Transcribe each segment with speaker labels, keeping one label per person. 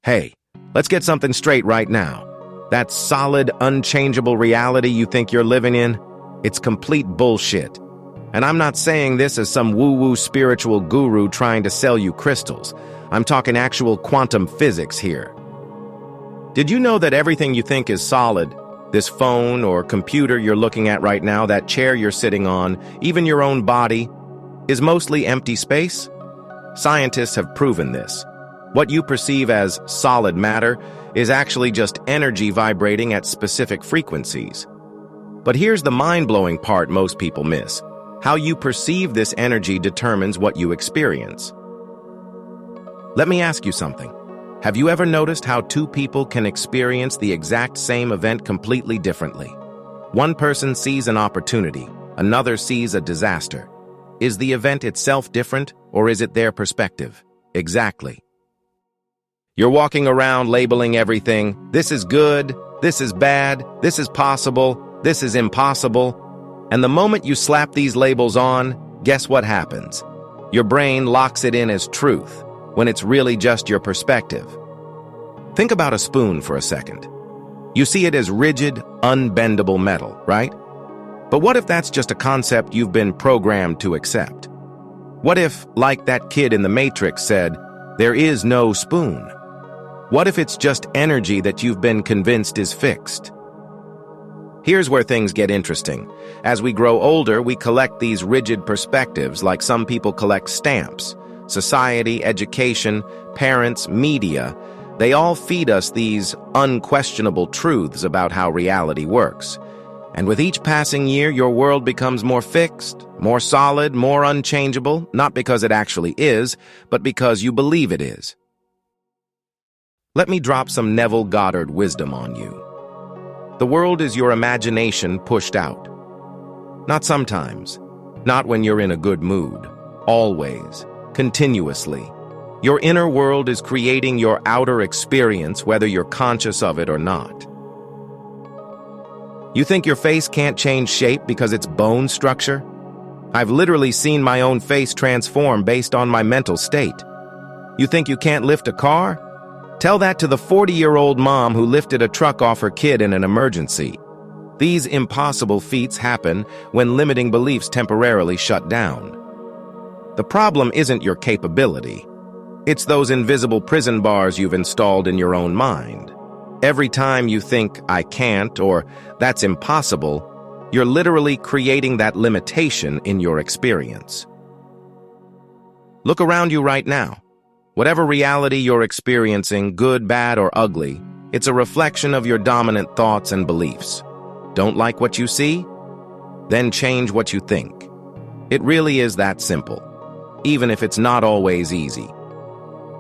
Speaker 1: Hey, let's get something straight right now. That solid, unchangeable reality you think you're living in, it's complete bullshit. And I'm not saying this as some woo-woo spiritual guru trying to sell you crystals. I'm talking actual quantum physics here. Did you know that everything you think is solid, this phone or computer you're looking at right now, that chair you're sitting on, even your own body, is mostly empty space? Scientists have proven this. What you perceive as solid matter is actually just energy vibrating at specific frequencies. But here's the mind-blowing part most people miss. How you perceive this energy determines what you experience. Let me ask you something. Have you ever noticed how two people can experience the exact same event completely differently? One person sees an opportunity, another sees a disaster. Is the event itself different, or is it their perspective? Exactly. You're walking around labeling everything. This is good, this is bad, this is possible, this is impossible. And the moment you slap these labels on, guess what happens? Your brain locks it in as truth, when it's really just your perspective. Think about a spoon for a second. You see it as rigid, unbendable metal, right? But what if that's just a concept you've been programmed to accept? What if, like that kid in the Matrix said, there is no spoon? What if it's just energy that you've been convinced is fixed? Here's where things get interesting. As we grow older, we collect these rigid perspectives like some people collect stamps. Society, education, parents, media, they all feed us these unquestionable truths about how reality works. And with each passing year, your world becomes more fixed, more solid, more unchangeable, not because it actually is, but because you believe it is. Let me drop some Neville Goddard wisdom on you. The world is your imagination pushed out. Not sometimes, not when you're in a good mood, always, continuously. Your inner world is creating your outer experience whether you're conscious of it or not. You think your face can't change shape because it's bone structure? I've literally seen my own face transform based on my mental state. You think you can't lift a car? Tell that to the 40-year-old mom who lifted a truck off her kid in an emergency. These impossible feats happen when limiting beliefs temporarily shut down. The problem isn't your capability. It's those invisible prison bars you've installed in your own mind. Every time you think, I can't, or that's impossible, you're literally creating that limitation in your experience. Look around you right now. Whatever reality you're experiencing, good, bad, or ugly, it's a reflection of your dominant thoughts and beliefs. Don't like what you see? Then change what you think. It really is that simple, even if it's not always easy.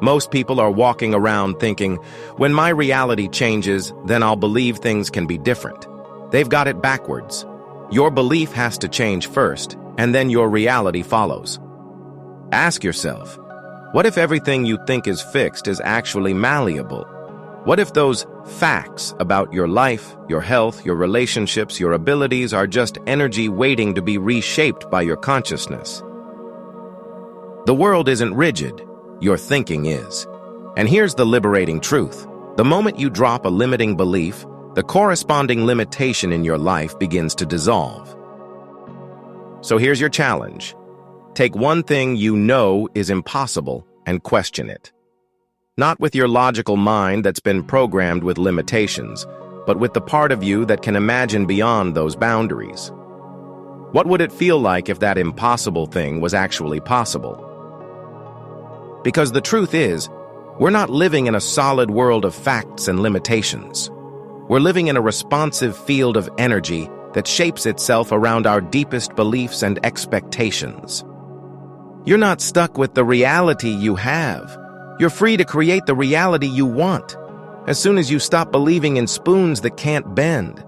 Speaker 1: Most people are walking around thinking, when my reality changes, then I'll believe things can be different. They've got it backwards. Your belief has to change first, and then your reality follows. Ask yourself, what if everything you think is fixed is actually malleable? What if those facts about your life, your health, your relationships, your abilities are just energy waiting to be reshaped by your consciousness? The world isn't rigid. Your thinking is. And here's the liberating truth. The moment you drop a limiting belief, the corresponding limitation in your life begins to dissolve. So here's your challenge. Take one thing you know is impossible and question it. Not with your logical mind that's been programmed with limitations, but with the part of you that can imagine beyond those boundaries. What would it feel like if that impossible thing was actually possible? Because the truth is, we're not living in a solid world of facts and limitations. We're living in a responsive field of energy that shapes itself around our deepest beliefs and expectations. You're not stuck with the reality you have. You're free to create the reality you want, as soon as you stop believing in spoons that can't bend.